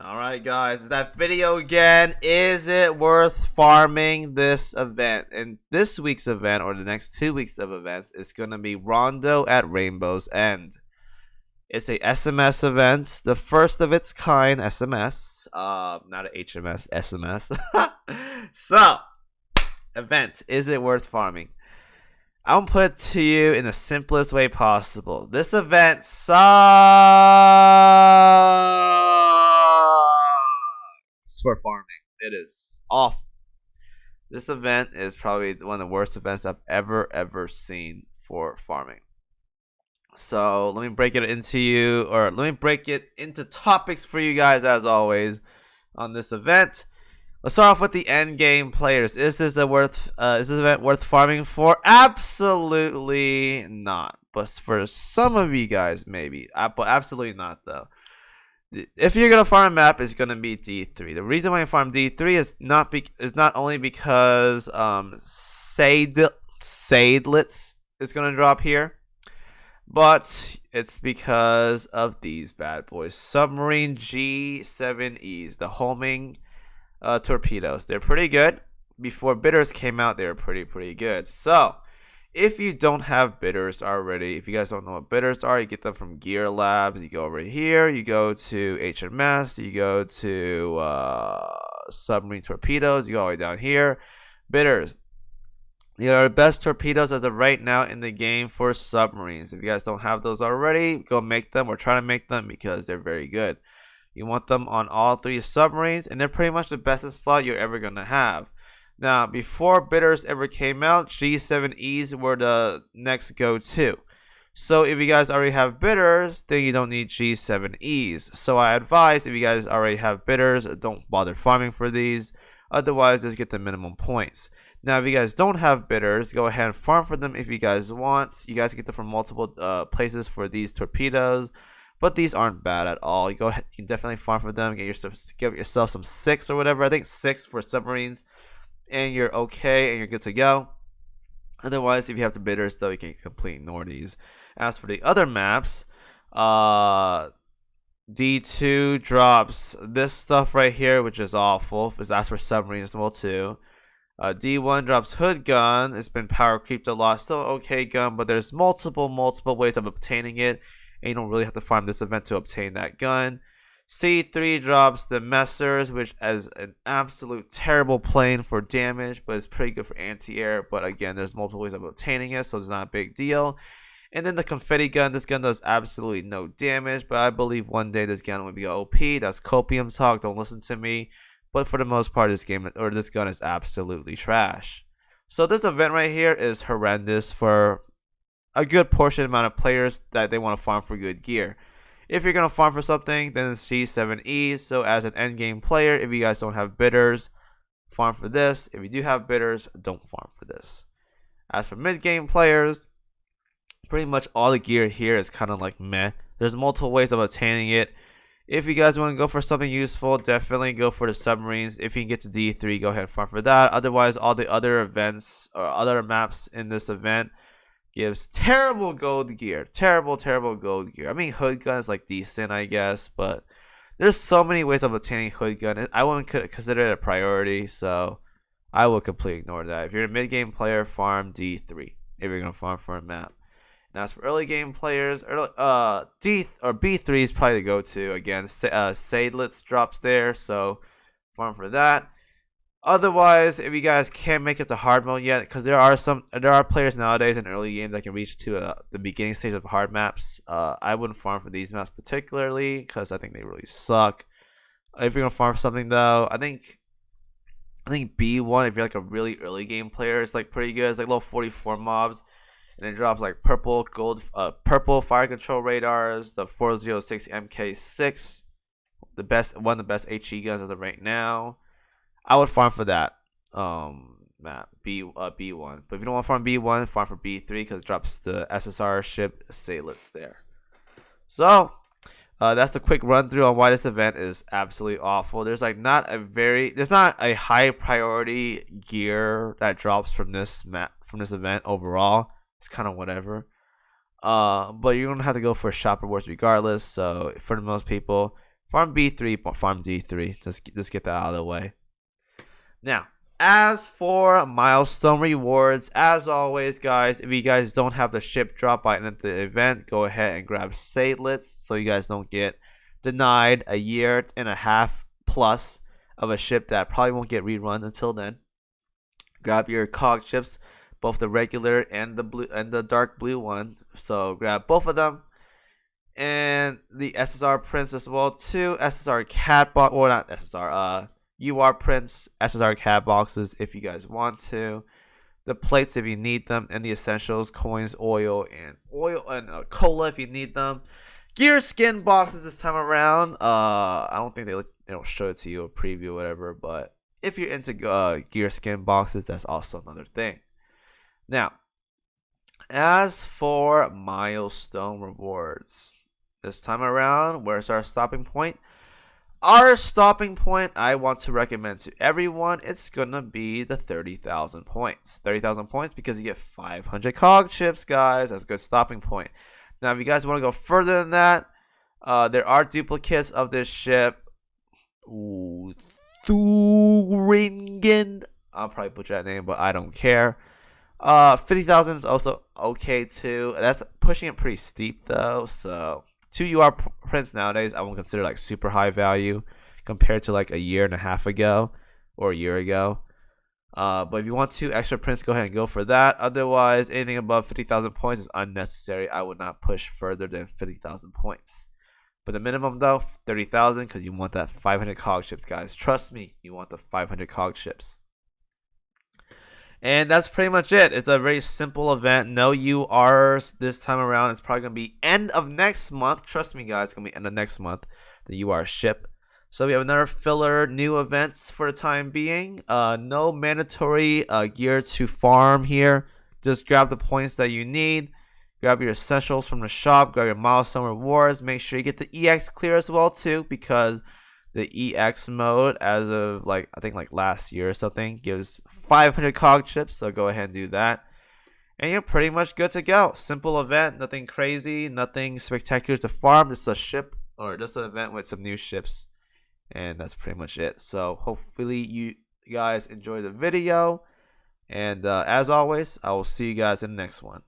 Alright guys, it's that video again. Is it worth farming this event? And this week's event, or the next 2 weeks of events, is going to be Rondo at Rainbow's End. It's a SMS event, the first of its kind SMS. Not a HMS, SMS. So, event, is it worth farming? I'll put it to you in the simplest way possible. This event sucks for farming. It is awful. This event is probably one of the worst events I've ever seen for farming. So let me break it into topics for you guys as always on this event. Let's start off with the end game players. Is this event worth farming for? Absolutely not. But for some of you guys, maybe. But absolutely not, though. If you're gonna farm a map, it's gonna be D3. The reason why I farm D3 is not only because Sadelets is gonna drop here, but it's because of these bad boys. Submarine G7Es, the homing torpedoes. They're pretty good. Before bitters came out, they were pretty good. So if you don't have bitters already, if you guys don't know what bitters are, you get them from Gear Labs. You go over here, you go to HMS, you go to submarine torpedoes, you go all the way down here. Bitters, they are the best torpedoes as of right now in the game for submarines. If you guys don't have those already, go make them or try to make them because they're very good. You want them on all 3 submarines, and they're pretty much the best in slot you're ever going to have. Now, before bitters ever came out, G7Es were the next go-to. So if you guys already have bitters, then you don't need G7Es. So I advise, if you guys already have bitters, don't bother farming for these. Otherwise, just get the minimum points. Now, if you guys don't have bitters, go ahead and farm for them if you guys want. You guys get them from multiple places for these torpedoes. But these aren't bad at all. You can definitely farm for them. Give yourself some 6 or whatever. I think 6 for submarines, and you're okay and you're good to go. Otherwise, if you have the bitters, though, you can completely ignore these. As for the other maps, D2 drops this stuff right here, which is awful. That's for submarines as well too. D1 drops hood gun. It's been power creeped a lot. Still okay gun, but there's multiple ways of obtaining it. And you don't really have to farm this event to obtain that gun. C3 drops the Messers, which is an absolute terrible plane for damage, but it's pretty good for anti-air. But again, there's multiple ways of obtaining it, so it's not a big deal. And then the confetti gun. This gun does absolutely no damage, but I believe one day this gun will be OP. That's copium talk. Don't listen to me. But for the most part, this gun is absolutely trash. So this event right here is horrendous for a good portion amount of players that they want to farm for good gear. If you're going to farm for something, then it's G7E. So as an endgame player, if you guys don't have bitters, farm for this. If you do have bitters, don't farm for this. As for mid-game players, pretty much all the gear here is kind of like meh. There's multiple ways of obtaining it. If you guys want to go for something useful, definitely go for the submarines. If you can get to D3, go ahead and farm for that. Otherwise, all the other events or other maps in this event gives terrible gold gear. Terrible gold gear. I mean, hood gun is like decent, I guess, but there's so many ways of obtaining hood gun. I wouldn't consider it a priority, so I will completely ignore that. If you're a mid-game player, farm D3 if you're gonna farm for a map. And as for early game players, D or B3 is probably the go-to. Again, Sadelets drops there, so farm for that. Otherwise, if you guys can't make it to hard mode yet, because there are players nowadays in early game that can reach to the beginning stage of hard maps. I wouldn't farm for these maps particularly because I think they really suck. If you're gonna farm for something though, I think B1, if you're like a really early game player, it's like pretty good. It's like level 44 mobs, and it drops like purple fire control radars, the 406 MK6, one of the best HE guns as of right now. I would farm for that map, B1. But if you don't want to farm B1, farm for B3 because it drops the SSR ship Sadelets there. So that's the quick run through on why this event is absolutely awful. There's not a high priority gear that drops from this event overall. It's kind of whatever. But you're gonna have to go for shop rewards regardless. So for most people, Farm B3, farm D3. Just get that out of the way. Now, as for milestone rewards, as always, guys, if you guys don't have the ship drop by the end of the event, go ahead and grab Satelets so you guys don't get denied a year and a half plus of a ship that probably won't get rerun until then. Grab your cog chips, both the regular and the blue and the dark blue one. So grab both of them. And the SSR prints as well too. SSR cat box, or not SSR, UR prints, SSR cat boxes if you guys want to. The plates if you need them, and the essentials, coins, oil, and cola if you need them. Gear skin boxes this time around. I don't think they'll show it to you, a preview or whatever, but if you're into gear skin boxes, that's also another thing. Now, as for milestone rewards, this time around, where's our stopping point? Our stopping point, I want to recommend to everyone, it's gonna be the 30,000 points. 30,000 points because you get 500 cog chips, guys. That's a good stopping point. Now, if you guys want to go further than that, there are duplicates of this ship. Thuringen. I'll probably butcher that name, but I don't care. 50,000 is also okay too. That's pushing it pretty steep though. So 2 UR prints nowadays I won't consider like super high value compared to like a year and a half ago or a year ago. But if you want 2 extra prints, go ahead and go for that. Otherwise, anything above 50,000 points is unnecessary. I would not push further than 50,000 points. But the minimum though, 30,000, because you want that 500 cog chips, guys. Trust me, you want the 500 cog chips. And that's pretty much it. It's a very simple event. No URs this time around. It's probably going to be end of next month. Trust me, guys. It's going to be end of next month, the UR ship. So we have another filler new events for the time being. No mandatory gear to farm here. Just grab the points that you need. Grab your essentials from the shop. Grab your milestone rewards. Make sure you get the EX clear as well too, because the EX mode, as of I think last year or something, gives 500 cog chips. So go ahead and do that, and you're pretty much good to go. Simple event, nothing crazy, nothing spectacular to farm. Just a ship or just an event with some new ships, and that's pretty much it. So hopefully you guys enjoy the video, and as always, I will see you guys in the next one.